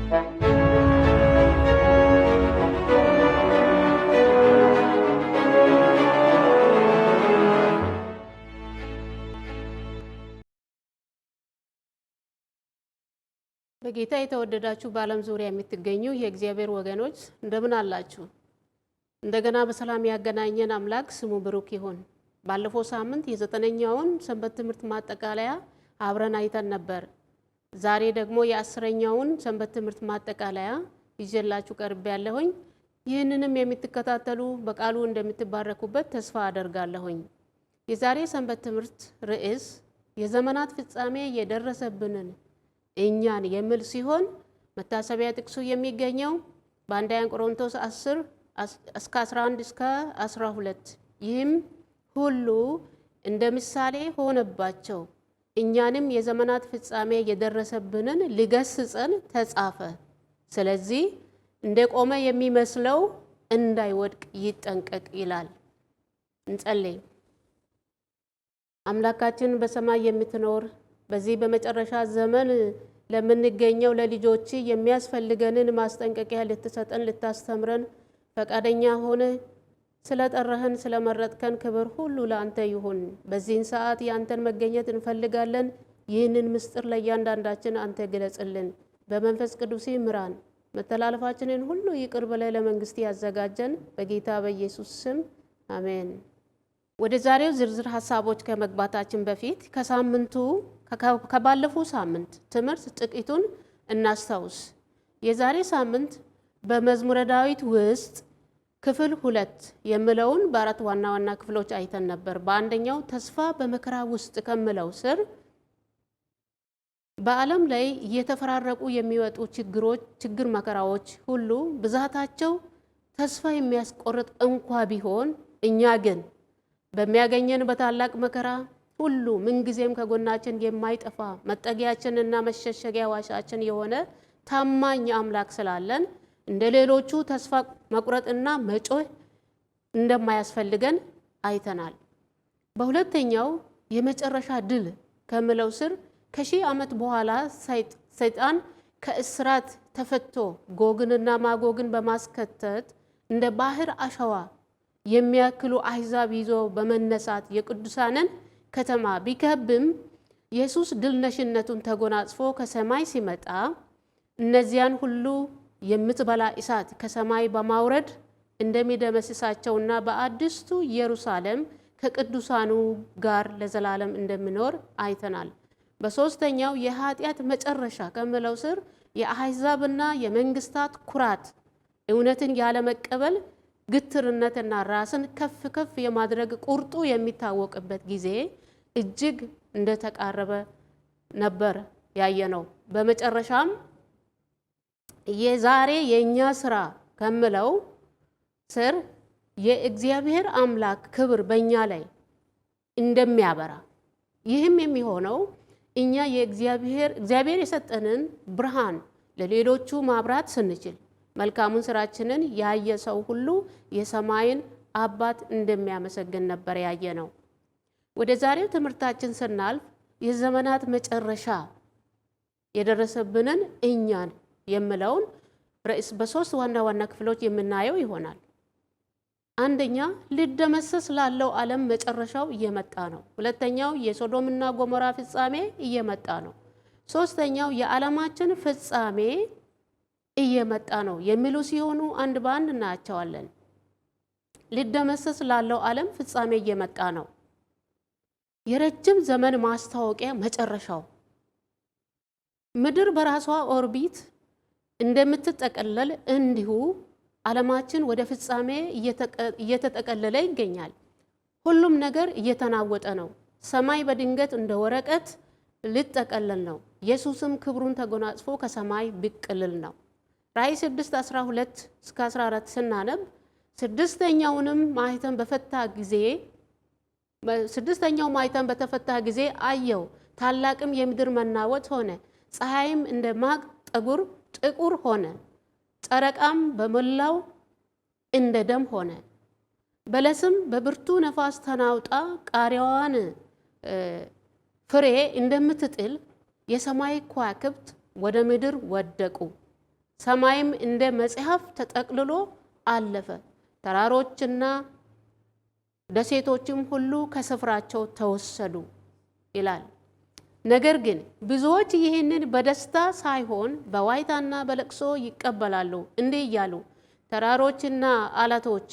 በጌታ የተወደዳችሁ በዓለም ዙሪያ የምትገኙ የእግዚአብሔር ወገኖች እንደምን አላችሁ? እንደገና በሰላም ያገናኘን አምላክ ስሙ ብሩክ ይሁን። ባለፈው ሳምንት የዘጠነኛውን ሰንበት ትምህርት ማጠቃለያ አብረን አይተን ነበር። ዛሬ ደግሞ የአስረኛውን ሰንበት ትምህርት ማጠቃለያ ይዤላችሁ ቀርቤያለሁኝ። ይህንንም የምትከታተሉ በቃሉ እንደምትባረኩበት ተስፋ አደርጋለሁኝ። የዛሬ ሰንበት ትምህርት ርዕስ የዘመናት ፍጻሜ የደረሰብንን እኛን የሚል ሲሆን መታሰቢያ ጥቅሱ የሚገኘው በአንደኛ ቆሮንቶስ 10 እስከ 11 እስከ 12 ይህም ሁሉ እንደ ምሳሌ ሆነባቸው እኛንም የዘመናት ፍጻሜ የደረሰብንን ሊገስጸን ተጻፈ። ስለዚህ እንደቆመ የሚመስለው እንዳይወድቅ ይጠንቀቅ ይላል። እንጸልይ። አምላካችን በሰማይ የምትኖር በዚህ በመጨረሻ ዘመን ለምንገኘው ለልጆች የሚያስፈልገንን ማስጠንቀቂያ ልትሰጠን ልታስተምረን ፈቃደኛ ሆነ ስለጠራህን ስለመረጥከን ክብር ሁሉ ለአንተ ይሁን። በዚህን ሰዓት ያንተን መገኘት እንፈልጋለን። ይህንን ምስጢር ለእያንዳንዳችን አንተ ግለጽልን። በመንፈስ ቅዱስ ምራን። መተላለፋችንን ሁሉ ይቅር በላይ ለመንግስት ያዘጋጀን በጌታ በኢየሱስ ስም አሜን። ወደ ዛሬው ዝርዝር ሐሳቦች ከመግባታችን በፊት ከባለፈው ሳምንት ትምህርት ጥቂቱን እናስታውስ። የዛሬ ሳምንት በመዝሙረ ዳዊት ውስጥ ክፍል 2 የሚለውን በአራት ዋና ዋና ክፍሎች አይተን ነበር። በአንደኛው ተስፋ በመከራ ውስጥ ከሚለው ስር በዓለም ላይ እየተፈራረቁ የሚወጡ ችግር መከራዎች ሁሉ ብዛታቸው ተስፋ የሚያስቆርጥ እንኳ ቢሆን እኛ ግን በሚያገኘን በታላቅ መከራ ሁሉ ምንጊዜም ከጎናችን የማይጠፋ መጠጊያችንና መሸሸጊያ ዋሻችን የሆነ ታማኝ አምላክ ስላለን እንደ ሌሎቹ ተስፋ መቁረጥና መጮህ እንደማያስፈልገን አይተናል። በሁለተኛው የመጨረሻ ድል ከሚለው ስር ከሺህ ዓመት በኋላ ሰይጣን ከእስራት ተፈቶ ጎግንና ማጎግን በማስከተት እንደ ባህር አሸዋ የሚያክሉ አሕዛብ ይዞ በመነሳት የቅዱሳንን ከተማ ቢከብም ኢየሱስ ድል ነሽነቱን ተጎናጽፎ ከሰማይ ሲመጣ እነዚያን ሁሉ የምትበላ እሳት ከሰማይ በማውረድ እንደሚደመስሳቸውና በአዲስቱ ኢየሩሳሌም ከቅዱሳኑ ጋር ለዘላለም እንደሚኖር አይተናል። በሶስተኛው የኃጢአት መጨረሻ ከሚለው ስር የአሕዛብና የመንግስታት ኩራት እውነትን ያለመቀበል ግትርነትና ራስን ከፍ ከፍ የማድረግ ቁርጡ የሚታወቅበት ጊዜ እጅግ እንደተቃረበ ነበር ያየነው። በመጨረሻም የዛሬ የኛ ስራ ከሚለው ስር የእግዚአብሔር አምላክ ክብር በእኛ ላይ እንደሚያበራ ይህም የሚሆነው እኛ እግዚአብሔር የሰጠንን ብርሃን ለሌሎቹ ማብራት ስንችል መልካሙን ስራችንን ያየ ሰው ሁሉ የሰማይን አባት እንደሚያመሰግን ነበር ያየነው። ወደ ዛሬው ትምህርታችን ስናልፍ የዘመናት መጨረሻ የደረሰብንን እኛን የሚለውን ርዕስ በሶስት ዋና ዋና ክፍሎች የምናየው ይሆናል። አንደኛ ሊደመሰስ ላለው ዓለም መጨረሻው እየመጣ ነው። ሁለተኛው የሶዶምና ጎሞራ ፍጻሜ እየመጣ ነው። ሶስተኛው የዓለማችን ፍጻሜ እየመጣ ነው የሚሉ ሲሆኑ አንድ በአንድ እናያቸዋለን። ሊደመሰስ ላለው ዓለም ፍጻሜ እየመጣ ነው። የረጅም ዘመን ማስታወቂያ መጨረሻው ምድር በራሷ ኦርቢት እንደምትጠቀለል እንዲሁ ዓለማችን ወደ ፍጻሜ እየተጠቀለለ ይገኛል። ሁሉም ነገር እየተናወጠ ነው። ሰማይ በድንገት እንደ ወረቀት ሊጠቀለል ነው። ኢየሱስም ክብሩን ተጎናጽፎ ከሰማይ ብቅልል ነው። ራእይ 6:12 እስከ 14 ስናነብ ስድስተኛው ማኅተም በተፈታ ጊዜ አየው፣ ታላቅም የምድር መናወጥ ሆነ። ፀሐይም እንደ ማቅ ጠጉር ጥቁር ሆነ፣ ጨረቃም በመላው እንደ ደም ሆነ። በለስም በብርቱ ነፋስ ተናውጣ ቃሪያዋን ፍሬ እንደምትጥል የሰማይ ከዋክብት ወደ ምድር ወደቁ። ሰማይም እንደ መጽሐፍ ተጠቅልሎ አለፈ። ተራሮችና ደሴቶችም ሁሉ ከስፍራቸው ተወሰዱ ይላል። ነገር ግን ብዙዎች ይህንን በደስታ ሳይሆን በዋይታና በለቅሶ ይቀበላሉ፣ እንዲህ እያሉ ተራሮችና አለቶች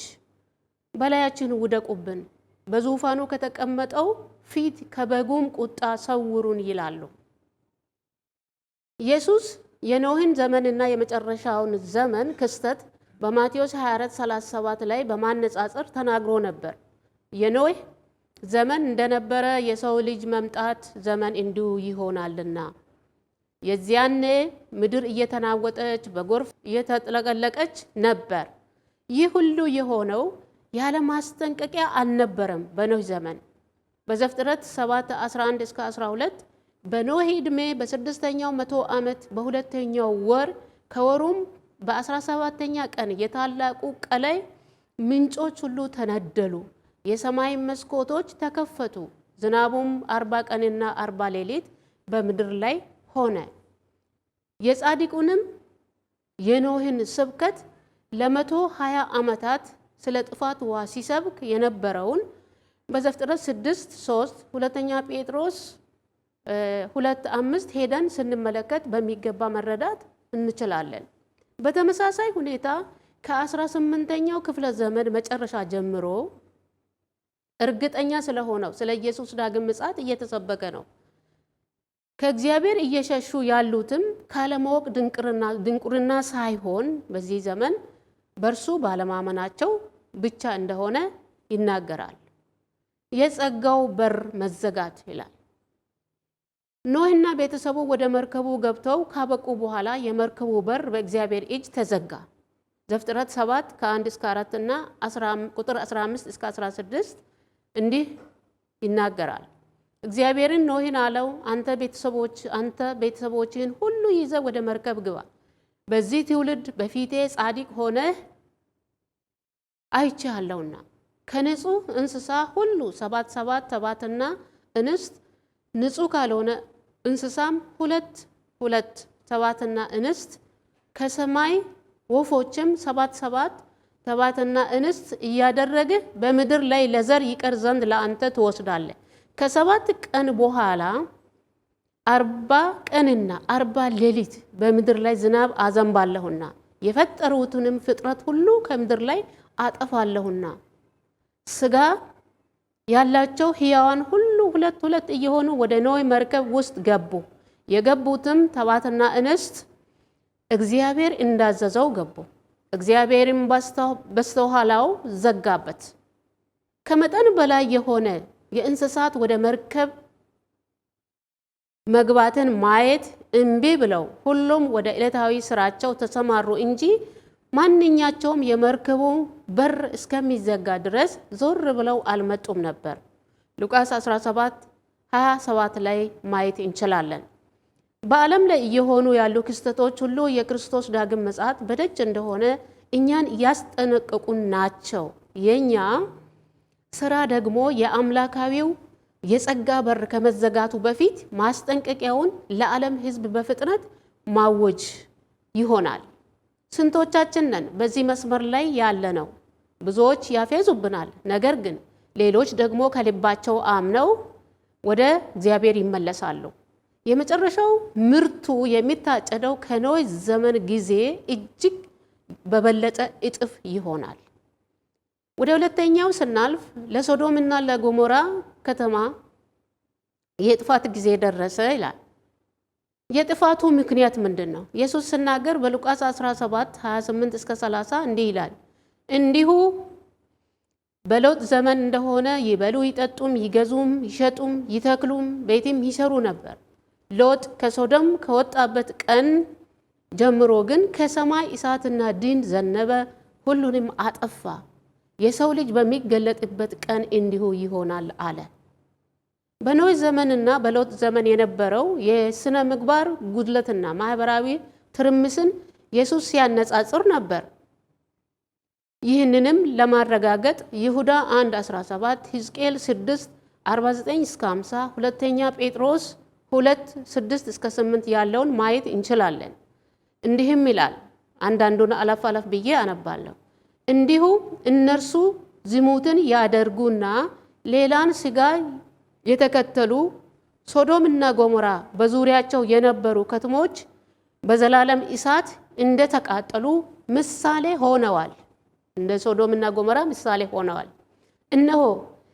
በላያችን ውደቁብን፣ በዙፋኑ ከተቀመጠው ፊት ከበጉም ቁጣ ሰውሩን ይላሉ። ኢየሱስ የኖህን ዘመንና የመጨረሻውን ዘመን ክስተት በማቴዎስ 24:37 ላይ በማነጻጸር ተናግሮ ነበር። የኖህ ዘመን እንደነበረ የሰው ልጅ መምጣት ዘመን እንዲሁ ይሆናልና፣ የዚያኔ ምድር እየተናወጠች በጎርፍ እየተጥለቀለቀች ነበር። ይህ ሁሉ የሆነው ያለ ማስጠንቀቂያ አልነበረም። በኖህ ዘመን በዘፍጥረት 7:11-12 በኖህ ዕድሜ በ6ኛው መቶ ዓመት በሁለተኛው ወር ከወሩም በ17ኛ ቀን የታላቁ ቀላይ ምንጮች ሁሉ ተነደሉ፣ የሰማይ መስኮቶች ተከፈቱ፣ ዝናቡም 40 ቀንና 40 ሌሊት በምድር ላይ ሆነ። የጻድቁንም የኖህን ስብከት ለ120 ዓመታት ስለ ጥፋት ውሃ ሲሰብክ የነበረውን በዘፍጥረት 6:3 ሁለተኛ ጴጥሮስ 2:5 ሄደን ስንመለከት በሚገባ መረዳት እንችላለን። በተመሳሳይ ሁኔታ ከ18ኛው ክፍለ ዘመን መጨረሻ ጀምሮ እርግጠኛ ስለሆነው ስለ ኢየሱስ ዳግም ምጽአት እየተሰበከ ነው። ከእግዚአብሔር እየሸሹ ያሉትም ካለማወቅ ድንቁርና ሳይሆን በዚህ ዘመን በእርሱ ባለማመናቸው ብቻ እንደሆነ ይናገራል። የጸጋው በር መዘጋት ይላል። ኖህና ቤተሰቡ ወደ መርከቡ ገብተው ካበቁ በኋላ የመርከቡ በር በእግዚአብሔር እጅ ተዘጋ። ዘፍጥረት 7:1-4 እና ቁጥር 15-16 እንዲህ ይናገራል። እግዚአብሔርን ኖህን አለው፣ አንተ ቤተሰቦችህን ሁሉ ይዘህ ወደ መርከብ ግባ። በዚህ ትውልድ በፊቴ ጻድቅ ሆነህ አይቼሃለሁና ከንጹህ እንስሳ ሁሉ 7 ተባትና እንስት፣ ንጹህ ካልሆነ እንስሳም 2 ተባትና እንስት፣ ከሰማይ ወፎችም 7 ተባትና እንስት እያደረግህ በምድር ላይ ለዘር ይቀር ዘንድ ለአንተ ትወስዳለህ። ከ7 ቀን በኋላ 40 ቀንና 40 ሌሊት በምድር ላይ ዝናብ አዘንባለሁና የፈጠሩትንም ፍጥረት ሁሉ ከምድር ላይ አጠፋለሁና ስጋ ያላቸው ሕያዋን ሁሉ 2 እየሆኑ ወደ ኖህ መርከብ ውስጥ ገቡ። የገቡትም ተባትና እንስት እግዚአብሔር እንዳዘዘው ገቡ። እግዚአብሔርም በስተኋላው ዘጋበት። ከመጠን በላይ የሆነ የእንስሳት ወደ መርከብ መግባትን ማየት እምቢ ብለው ሁሉም ወደ ዕለታዊ ስራቸው ተሰማሩ እንጂ ማንኛቸውም የመርከቡ በር እስከሚዘጋ ድረስ ዞር ብለው አልመጡም ነበር። ሉቃስ 17:27 ላይ ማየት እንችላለን። በዓለም ላይ እየሆኑ ያሉ ክስተቶች ሁሉ የክርስቶስ ዳግም ምጽአት በደጅ እንደሆነ እኛን ያስጠነቅቁን ናቸው። የኛ ስራ ደግሞ የአምላካዊው የጸጋ በር ከመዘጋቱ በፊት ማስጠንቀቂያውን ለዓለም ሕዝብ በፍጥነት ማወጅ ይሆናል። ስንቶቻችን ነን በዚህ መስመር ላይ ያለ ነው? ብዙዎች ያፌዙብናል። ነገር ግን ሌሎች ደግሞ ከልባቸው አምነው ወደ እግዚአብሔር ይመለሳሉ። የመጨረሻው ምርቱ የሚታጨደው ከኖህ ዘመን ጊዜ እጅግ በበለጠ እጥፍ ይሆናል። ወደ ሁለተኛው ስናልፍ ለሶዶምና ለጎሞራ ከተማ የጥፋት ጊዜ ደረሰ ይላል። የጥፋቱ ምክንያት ምንድን ነው? ኢየሱስ ሲናገር በሉቃስ 17:28-30 እንዲህ ይላል፣ እንዲሁ በሎጥ ዘመን እንደሆነ ይበሉ ይጠጡም ይገዙም ይሸጡም ይተክሉም ቤትም ይሰሩ ነበር። ሎጥ ከሶዶም ከወጣበት ቀን ጀምሮ ግን ከሰማይ እሳትና ዲን ዘነበ፣ ሁሉንም አጠፋ። የሰው ልጅ በሚገለጥበት ቀን እንዲሁ ይሆናል አለ። በኖህ ዘመንና በሎጥ ዘመን የነበረው የሥነ ምግባር ጉድለትና ማህበራዊ ትርምስን ኢየሱስ ሲያነጻጽር ነበር። ይህንንም ለማረጋገጥ ይሁዳ 1:17፣ ሕዝቅኤል 6:49-50፣ ሁለተኛ ጴጥሮስ 2:6-8 ያለውን ማየት እንችላለን። እንዲህም ይላል፣ አንዳንዱን አለፍ ብዬ አነባለሁ። እንዲሁ እነርሱ ዝሙትን ያደርጉና ሌላን ሥጋ የተከተሉ ሶዶምና ገሞራ በዙሪያቸው የነበሩ ከተሞች በዘላለም እሳት እንደተቃጠሉ ምሳሌ ሆነዋል። እንደ ሶዶምና ገሞራ ምሳሌ ሆነዋል። እነሆ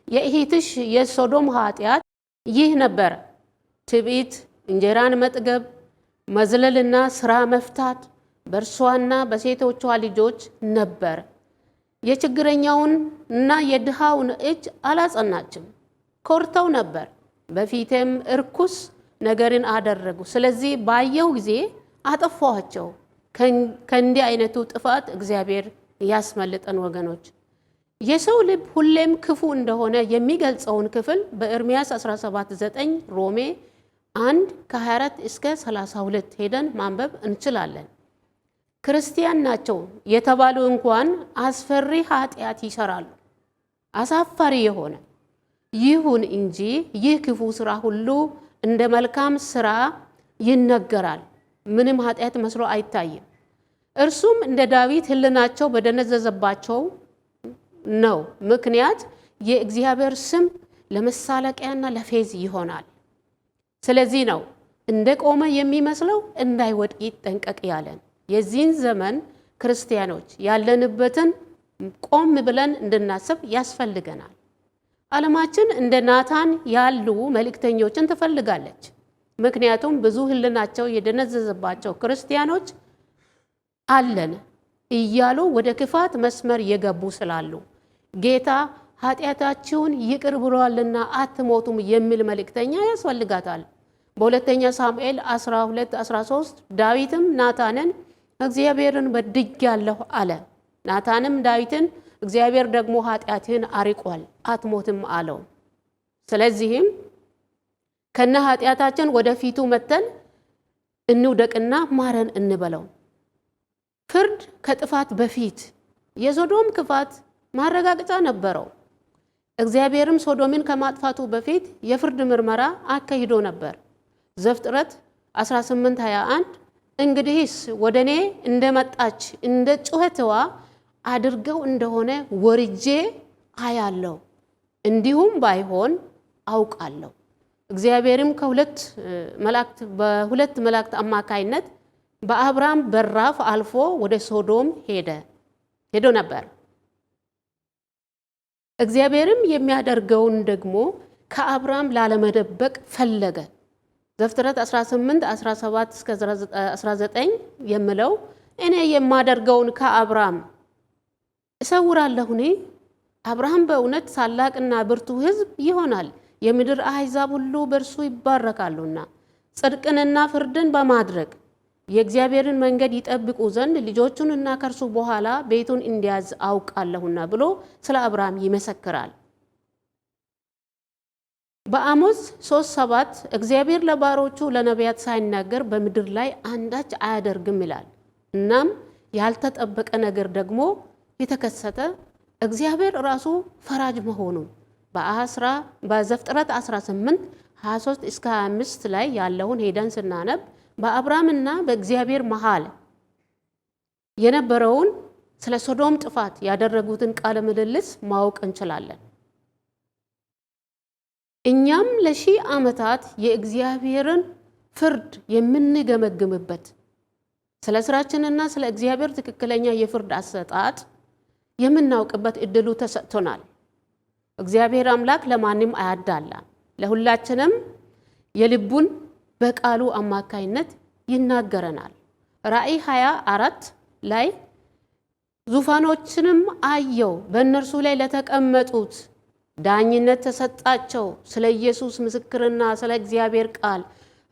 የእህትሽ የሶዶም ኃጢአት ይህ ነበር፣ ትዕቢት፣ እንጀራን መጥገብ፣ መዝለልና ሥራ መፍታት በእርሷና በሴቶቿ ልጆች ነበር። የችግረኛውን እና የድሃውን እጅ አላጸናችም። ኮርተው ነበር፣ በፊቴም እርኩስ ነገርን አደረጉ። ስለዚህ ባየሁ ጊዜ አጠፋኋቸው። ከእንዲህ አይነቱ ጥፋት እግዚአብሔር ያስመልጠን ወገኖች። የሰው ልብ ሁሌም ክፉ እንደሆነ የሚገልጸውን ክፍል በኤርምያስ 17:9፣ ሮሜ 1:24 እስከ 32 ሄደን ማንበብ እንችላለን። ክርስቲያን ናቸው የተባሉ እንኳን አስፈሪ ኃጢአት ይሰራሉ፣ አሳፋሪ የሆነ። ይሁን እንጂ ይህ ክፉ ስራ ሁሉ እንደ መልካም ስራ ይነገራል፣ ምንም ኃጢአት መስሎ አይታይም። እርሱም እንደ ዳዊት ሕሊናቸው በደነዘዘባቸው ነው ምክንያት የእግዚአብሔር ስም ለመሳለቂያና ለፌዝ ይሆናል። ስለዚህ ነው እንደ ቆመ የሚመስለው እንዳይወድቅ ይጠንቀቅ ያለን። የዚህን ዘመን ክርስቲያኖች ያለንበትን ቆም ብለን እንድናስብ ያስፈልገናል። ዓለማችን እንደ ናታን ያሉ መልእክተኞችን ትፈልጋለች። ምክንያቱም ብዙ ሕሊናቸው የደነዘዘባቸው ክርስቲያኖች አለን እያሉ ወደ ክፋት መስመር የገቡ ስላሉ ጌታ ኃጢአታችሁን ይቅር ብሏልና አትሞቱም የሚል መልእክተኛ ያስፈልጋታል። በሁለተኛ ሳሙኤል 12:13 ዳዊትም ናታንን እግዚአብሔርን በድያለሁ አለ። ናታንም ዳዊትን እግዚአብሔር ደግሞ ኃጢአትህን አርቋል አትሞትም አለው። ስለዚህም ከነ ኃጢአታችን ወደፊቱ መተን እንውደቅና ማረን እንበለው። ፍርድ ከጥፋት በፊት የሶዶም ክፋት ማረጋገጫ ነበረው። እግዚአብሔርም ሶዶምን ከማጥፋቱ በፊት የፍርድ ምርመራ አካሂዶ ነበር። ዘፍጥረት 18:21 እንግዲህስ ወደ እኔ እንደመጣች እንደ ጩኸትዋ አድርገው እንደሆነ ወርጄ አያለሁ፣ እንዲሁም ባይሆን አውቃለሁ። እግዚአብሔርም በሁለት መላእክት አማካይነት በአብርሃም በራፍ አልፎ ወደ ሶዶም ሄዶ ነበር። እግዚአብሔርም የሚያደርገውን ደግሞ ከአብርሃም ላለመደበቅ ፈለገ። ዘፍጥረት 18:17 እስከ 19 የሚለው እኔ የማደርገውን ከአብርሃም እሰውራለሁኒ? አብርሃም በእውነት ታላቅና ብርቱ ሕዝብ ይሆናል፣ የምድር አሕዛብ ሁሉ በእርሱ ይባረካሉና። ጽድቅንና ፍርድን በማድረግ የእግዚአብሔርን መንገድ ይጠብቁ ዘንድ ልጆቹንና ከእርሱ በኋላ ቤቱን እንዲያዝ አውቃለሁና ብሎ ስለ አብርሃም ይመሰክራል። በአሞጽ 3:7 እግዚአብሔር ለባሮቹ ለነቢያት ሳይናገር በምድር ላይ አንዳች አያደርግም ይላል። እናም ያልተጠበቀ ነገር ደግሞ የተከሰተ እግዚአብሔር ራሱ ፈራጅ መሆኑን በዘፍጥረት 18:23 እስከ 25 ላይ ያለውን ሄደን ስናነብ በአብርሃምና በእግዚአብሔር መሃል የነበረውን ስለ ሶዶም ጥፋት ያደረጉትን ቃለ ምልልስ ማወቅ እንችላለን። እኛም ለሺህ ዓመታት የእግዚአብሔርን ፍርድ የምንገመግምበት ስለ ስራችንና ስለ እግዚአብሔር ትክክለኛ የፍርድ አሰጣጥ የምናውቅበት እድሉ ተሰጥቶናል። እግዚአብሔር አምላክ ለማንም አያዳላም። ለሁላችንም የልቡን በቃሉ አማካይነት ይናገረናል። ራእይ 24 ላይ ዙፋኖችንም አየው፣ በእነርሱ ላይ ለተቀመጡት ዳኝነት ተሰጣቸው፣ ስለ ኢየሱስ ምስክርና ስለ እግዚአብሔር ቃል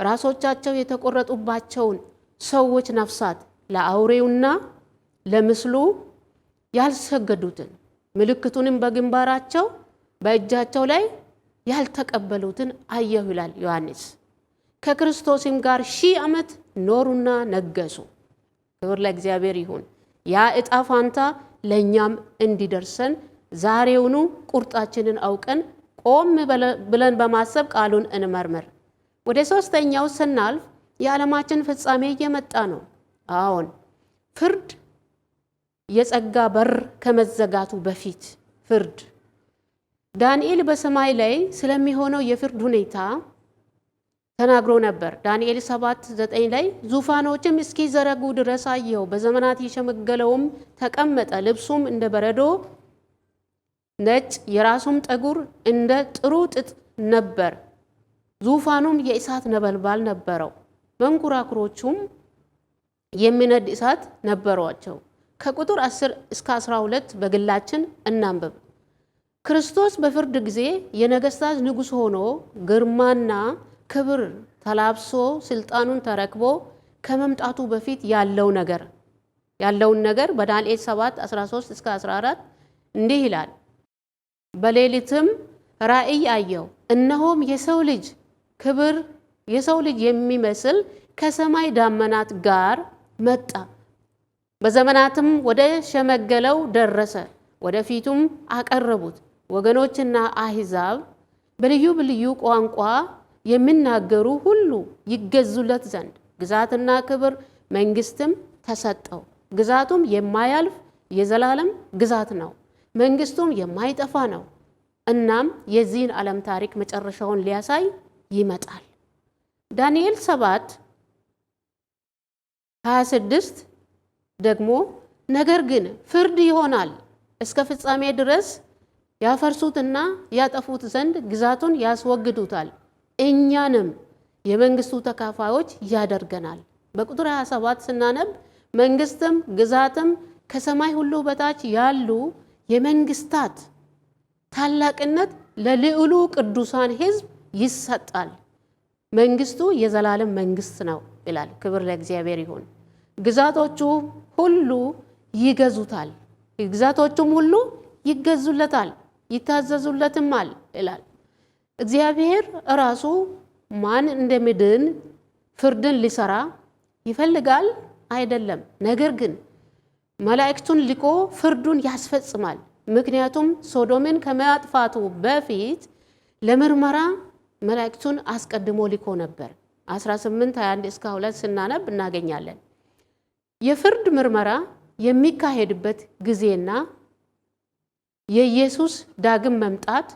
ራሶቻቸው የተቆረጡባቸውን ሰዎች ነፍሳት ለአውሬውና ለምስሉ ያልሰገዱትን ምልክቱንም በግንባራቸው በእጃቸው ላይ ያልተቀበሉትን አየሁ ይላል ዮሐንስ። ከክርስቶስም ጋር 1000 ዓመት ኖሩና ነገሱ። ክብር ለእግዚአብሔር ይሁን። ያ ዕጣ ፋንታ ለእኛም እንዲደርሰን ዛሬውኑ ቁርጣችንን አውቀን ቆም ብለን በማሰብ ቃሉን እንመርምር። ወደ ሶስተኛው ስናልፍ የዓለማችን ፍጻሜ እየመጣ ነው። አዎን፣ ፍርድ የጸጋ በር ከመዘጋቱ በፊት ፍርድ ዳንኤል በሰማይ ላይ ስለሚሆነው የፍርድ ሁኔታ ተናግሮ ነበር። ዳንኤል 7:9 ላይ ዙፋኖችም እስኪዘረጉ ድረስ አየሁ፣ በዘመናት የሸመገለውም ተቀመጠ፣ ልብሱም እንደ በረዶ ነጭ፣ የራሱም ጠጉር እንደ ጥሩ ጥጥ ነበር፣ ዙፋኑም የእሳት ነበልባል ነበረው፣ መንኮራኩሮቹም የሚነድ እሳት ነበሯቸው። ከቁጥር 10 እስከ 12 በግላችን እናንብብ። ክርስቶስ በፍርድ ጊዜ የነገስታት ንጉሥ ሆኖ ግርማና ክብር ተላብሶ ስልጣኑን ተረክቦ ከመምጣቱ በፊት ያለውን ነገር በዳንኤል 7:13 እስከ 14 እንዲህ ይላል። በሌሊትም ራእይ አየሁ፣ እነሆም የሰው ልጅ የሚመስል ከሰማይ ደመናት ጋር መጣ፣ በዘመናትም ወደ ሸመገለው ደረሰ፣ ወደፊቱም አቀረቡት። ወገኖችና አሕዛብ በልዩ ልዩ ቋንቋ የሚናገሩ ሁሉ ይገዙለት ዘንድ ግዛትና ክብር መንግስትም ተሰጠው። ግዛቱም የማያልፍ የዘላለም ግዛት ነው፣ መንግስቱም የማይጠፋ ነው። እናም የዚህን ዓለም ታሪክ መጨረሻውን ሊያሳይ ይመጣል። ዳንኤል 7:26 ደግሞ ነገር ግን ፍርድ ይሆናል፣ እስከ ፍጻሜ ድረስ ያፈርሱትና ያጠፉት ዘንድ ግዛቱን ያስወግዱታል፣ እኛንም የመንግስቱ ተካፋዮች ያደርገናል። በቁጥር 27 ስናነብ መንግስትም ግዛትም ከሰማይ ሁሉ በታች ያሉ የመንግስታት ታላቅነት ለልዑሉ ቅዱሳን ሕዝብ ይሰጣል፣ መንግስቱ የዘላለም መንግስት ነው ይላል። ክብር ለእግዚአብሔር ይሁን። ግዛቶቹ ሁሉ ይገዙታል፣ ግዛቶቹም ሁሉ ይገዙለታል፣ ይታዘዙለትማል ይላል። እግዚአብሔር ራሱ ማን እንደሚድን ፍርድን ሊሰራ ይፈልጋል አይደለም። ነገር ግን መላእክቱን ልኮ ፍርዱን ያስፈጽማል። ምክንያቱም ሶዶምን ከማጥፋቱ በፊት ለምርመራ መላእክቱን አስቀድሞ ልኮ ነበር። 18:21 እስከ 2 ስናነብ እናገኛለን። የፍርድ ምርመራ የሚካሄድበት ጊዜና የኢየሱስ ዳግም መምጣት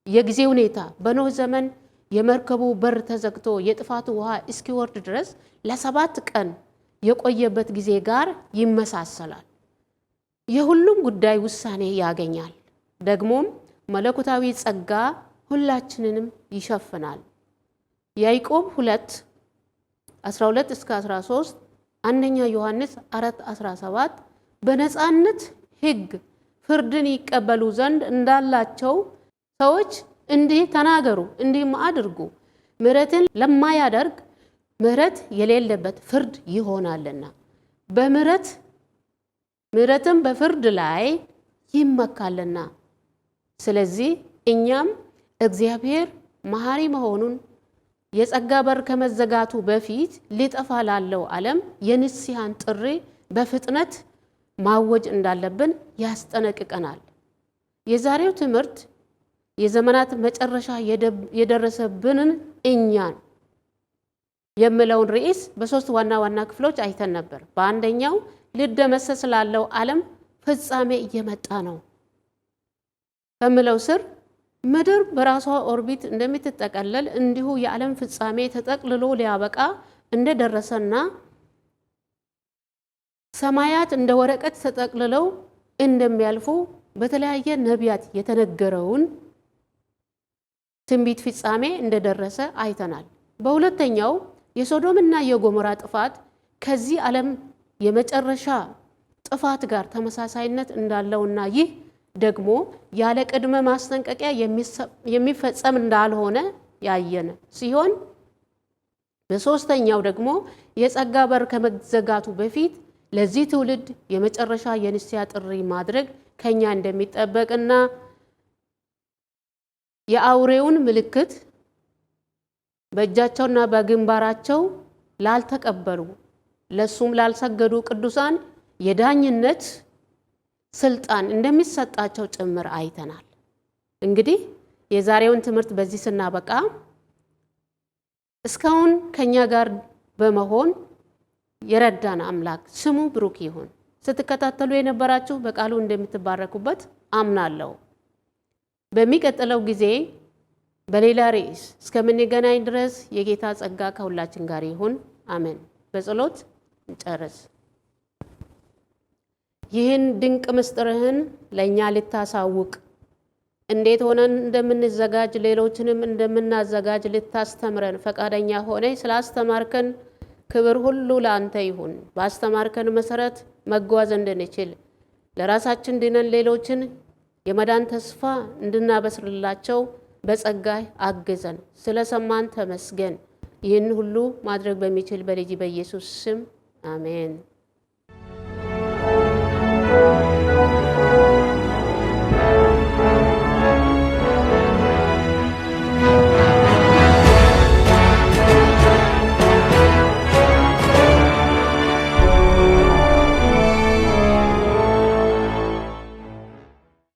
የጊዜ ሁኔታ በኖህ ዘመን የመርከቡ በር ተዘግቶ የጥፋቱ ውሃ እስኪወርድ ድረስ ለ7 ቀን የቆየበት ጊዜ ጋር ይመሳሰላል። የሁሉም ጉዳይ ውሳኔ ያገኛል። ደግሞም መለኮታዊ ጸጋ ሁላችንንም ይሸፍናል። ያዕቆብ 2:12 እስከ 13፣ አንደኛ ዮሐንስ 4:17 በነፃነት ሕግ ፍርድን ይቀበሉ ዘንድ እንዳላቸው ሰዎች እንዲህ ተናገሩ፣ እንዲህም አድርጉ። ምሕረትን ለማያደርግ ምሕረት የሌለበት ፍርድ ይሆናልና ምሕረትም በፍርድ ላይ ይመካልና። ስለዚህ እኛም እግዚአብሔር መሐሪ መሆኑን የጸጋ በር ከመዘጋቱ በፊት ሊጠፋ ላለው ዓለም የንስሐን ጥሪ በፍጥነት ማወጅ እንዳለብን ያስጠነቅቀናል። የዛሬው ትምህርት የዘመናት መጨረሻ የደረሰብንን እኛን የሚለውን ርዕስ በ3 ዋና ዋና ክፍሎች አይተን ነበር። በአንደኛው ሊደመሰስ ላለው ዓለም ፍጻሜ እየመጣ ነው ከሚለው ስር ምድር በራሷ ኦርቢት እንደምትጠቀለል እንዲሁ የዓለም ፍጻሜ ተጠቅልሎ ሊያበቃ እንደደረሰና ሰማያት እንደ ወረቀት ተጠቅልለው እንደሚያልፉ በተለያየ ነቢያት የተነገረውን ትንቢት ፍጻሜ እንደደረሰ አይተናል። በሁለተኛው የሶዶምና የጎሞራ ጥፋት ከዚህ ዓለም የመጨረሻ ጥፋት ጋር ተመሳሳይነት እንዳለውና ይህ ደግሞ ያለ ቅድመ ማስጠንቀቂያ የሚፈጸም እንዳልሆነ ያየን ሲሆን በሶስተኛው ደግሞ የጸጋ በር ከመዘጋቱ በፊት ለዚህ ትውልድ የመጨረሻ የንስሐ ጥሪ ማድረግ ከኛ እንደሚጠበቅና የአውሬውን ምልክት በእጃቸውና በግንባራቸው ላልተቀበሉ ለሱም ላልሰገዱ ቅዱሳን የዳኝነት ስልጣን እንደሚሰጣቸው ጭምር አይተናል። እንግዲህ የዛሬውን ትምህርት በዚህ ስናበቃ እስካሁን ከኛ ጋር በመሆን የረዳን አምላክ ስሙ ብሩክ ይሁን። ስትከታተሉ የነበራችሁ በቃሉ እንደምትባረኩበት አምናለሁ። በሚቀጥለው ጊዜ በሌላ ርዕስ እስከምንገናኝ ድረስ የጌታ ጸጋ ከሁላችን ጋር ይሁን። አሜን። በጸሎት እንጨርስ። ይህን ድንቅ ምስጢርህን ለእኛ ልታሳውቅ እንዴት ሆነን እንደምንዘጋጅ ሌሎችንም እንደምናዘጋጅ ልታስተምረን ፈቃደኛ ሆነ ስላስተማርከን ክብር ሁሉ ለአንተ ይሁን። ባስተማርከን መሰረት መጓዝ እንድንችል ለራሳችን ድነን ሌሎችን የመዳን ተስፋ እንድናበስርላቸው በጸጋህ አግዘን። ስለሰማን ተመስገን። ይህን ሁሉ ማድረግ በሚችል በልጅ በኢየሱስ ስም አሜን።